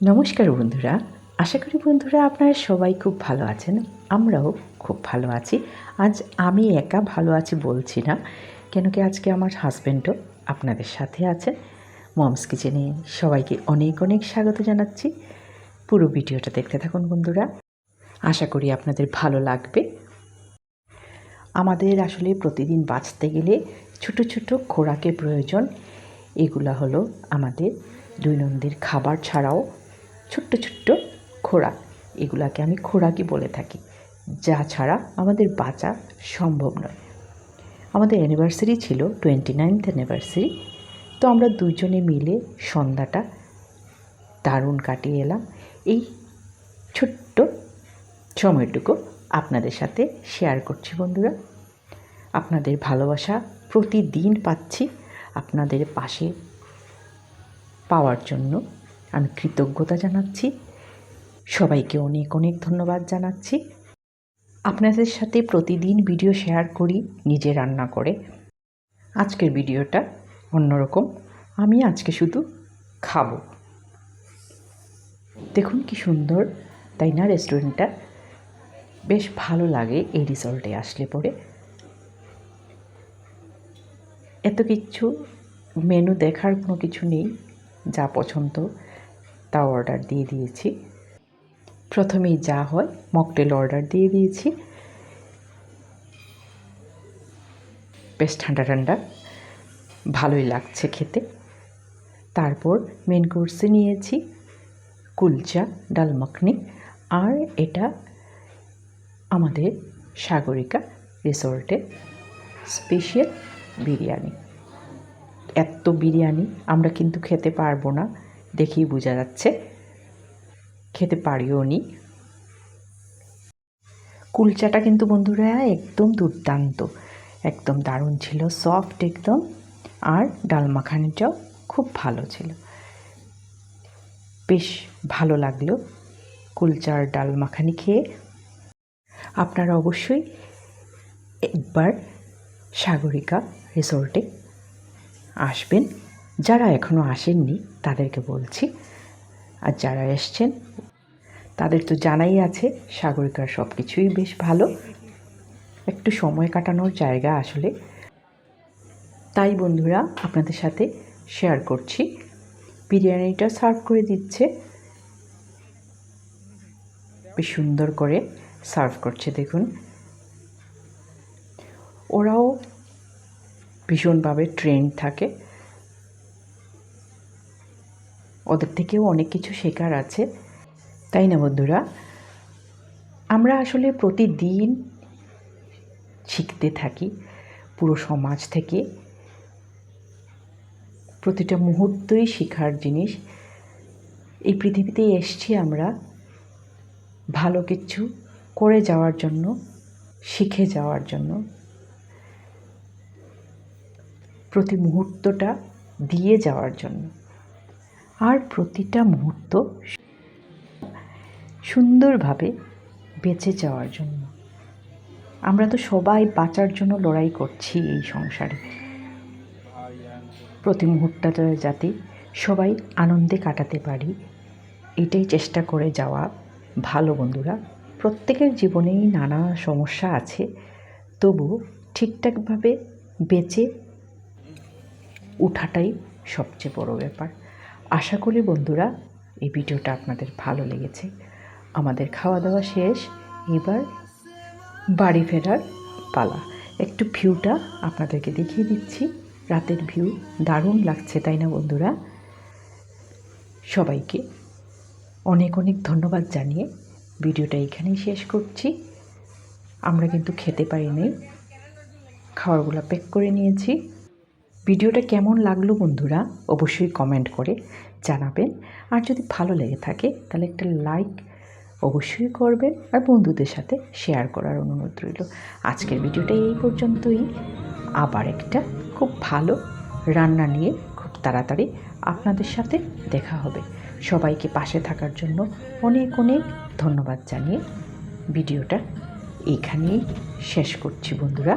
নমস্কার বন্ধুরা, আশা করি বন্ধুরা আপনারা সবাই খুব ভালো আছেন। আমরাও খুব ভালো আছি। আজ আমি একা ভালো আছি বলছি না, কেন কি আজকে আমার হাজব্যান্ডও আপনাদের সাথে আছেন। মমস কিচেনে সবাইকে অনেক অনেক স্বাগত জানাচ্ছি। পুরো ভিডিওটা দেখতে থাকুন বন্ধুরা, আশা করি আপনাদের ভালো লাগবে। আমাদের আসলে প্রতিদিন বাঁচতে গেলে ছোট ছোট খোরাকের প্রয়োজন। এগুলা হলো আমাদের দৈনন্দিন খাবার ছাড়াও ছোট্ট ছোট্ট খোরাক। এগুলাকে আমি খোরাকই বলে থাকি, যা ছাড়া আমাদের বাঁচা সম্ভব নয়। আমাদের অ্যানিভার্সারি ছিল 29th অ্যানিভার্সারি, তো আমরা দুজনে মিলে সন্ধ্যাটা দারুণ কাটিয়ে এলাম। এই ছোট্ট সময়টুকু আপনাদের সাথে শেয়ার করছি বন্ধুরা। আপনাদের ভালোবাসা প্রতিদিন পাচ্ছি, আপনাদের পাশে পাওয়ার জন্য আমি কৃতজ্ঞতা জানাচ্ছি। সবাইকে অনেক অনেক ধন্যবাদ জানাচ্ছি। আপনাদের সাথে প্রতিদিন ভিডিও শেয়ার করি নিজে রান্না করে। আজকের ভিডিওটা অন্যরকম, আমি আজকে শুধু খাবো। দেখুন কি সুন্দর, তাই না? রেস্টুরেন্টটা বেশ ভালো লাগে এই রিসর্টে আসলে পরে। এত কিছু মেনু দেখার কোনো কিছু নেই, যা পছন্দ তা অর্ডার দিয়ে দিয়েছি। প্রথমেই যা হয় মকটেল অর্ডার দিয়ে দিয়েছি, বেশ ঠান্ডা ঠান্ডা, ভালোই লাগছে খেতে। তারপর মেন কোর্সে নিয়েছি কুলচা, ডাল মাখনি, আর এটা আমাদের সাগরিকা রিসোর্টের স্পেশাল বিরিয়ানি। এত বিরিয়ানি আমরা কিন্তু খেতে পারবো না, দেখেই বোঝা যাচ্ছে, খেতে পারিও নি। কুলচাটা কিন্তু বন্ধুরা একদম দুর্দান্ত, একদম দারুণ ছিল, সফট একদম। আর ডাল মাখানিটাও খুব ভালো ছিল, বেশ ভালো লাগলো কুলচার ডাল মাখানি খেয়ে। আপনারা অবশ্যই একবার সাগরিকা রিসোর্টে আসবেন। যারা এখনও আসেননি তাদেরকে বলছি, আর যারা এসছেন তাদের তো জানাই আছে সাগরিকার সব কিছুই বেশ ভালো, একটু সময় কাটানোর জায়গা আসলে। তাই বন্ধুরা আপনাদের সাথে শেয়ার করছি। বিরিয়ানিটা সার্ভ করে দিচ্ছে, বেশ সুন্দর করে সার্ভ করছে দেখুন। ওরাও ভীষণভাবে ট্রেন্ড থাকে, ওদের থেকেও অনেক কিছু শেখার আছে, তাই না বন্ধুরা? আমরা আসলে প্রতিদিন শিখতে থাকি পুরো সমাজ থেকে, প্রতিটা মুহূর্তই শেখার জিনিস। এই পৃথিবীতে এসছি আমরা ভালো কিছু করে যাওয়ার জন্য, শিখে যাওয়ার জন্য, প্রতি মুহূর্তটা দিয়ে যাওয়ার জন্য, আর প্রতিটা মুহূর্ত সুন্দরভাবে বেঁচে যাওয়ার জন্য। আমরা তো সবাই বাঁচার জন্য লড়াই করছি এই সংসারে, প্রতি মুহূর্তটা যাতে সবাই আনন্দে কাটাতে পারি, এটাই চেষ্টা করে যাওয়া ভালো বন্ধুরা। প্রত্যেকের জীবনেই নানা সমস্যা আছে, তবু ঠিকঠাকভাবে বেঁচে ওঠাটাই সবচেয়ে বড় ব্যাপার। আশা করি বন্ধুরা এই ভিডিওটা আপনাদের ভালো লেগেছে। আমাদের খাওয়া দাওয়া শেষ, এবার বাড়ি ফেরার পালা। একটু ভিউটা আপনাদেরকে দেখিয়ে দিচ্ছি, রাতের ভিউ দারুণ লাগছে, তাই না বন্ধুরা? সবাইকে অনেক অনেক ধন্যবাদ জানিয়ে ভিডিওটা এখানেই শেষ করছি। আমরা কিন্তু খেতে পারিনি, খাবারগুলো প্যাক করে নিয়েছি। ভিডিওটা কেমন লাগলো বন্ধুরা অবশ্যই কমেন্ট করে জানাবেন, আর যদি ভালো লেগে থাকে তাহলে একটা লাইক অবশ্যই করবেন, আর বন্ধুদের সাথে শেয়ার করার অনুরোধ রইল। আজকের ভিডিওটা এই পর্যন্তই, আবার একটা খুব ভালো রান্না নিয়ে খুব তাড়াতাড়ি আপনাদের সাথে দেখা হবে। সবাইকে পাশে থাকার জন্য অনেক অনেক ধন্যবাদ জানিয়ে ভিডিওটা এখানেই শেষ করছি বন্ধুরা।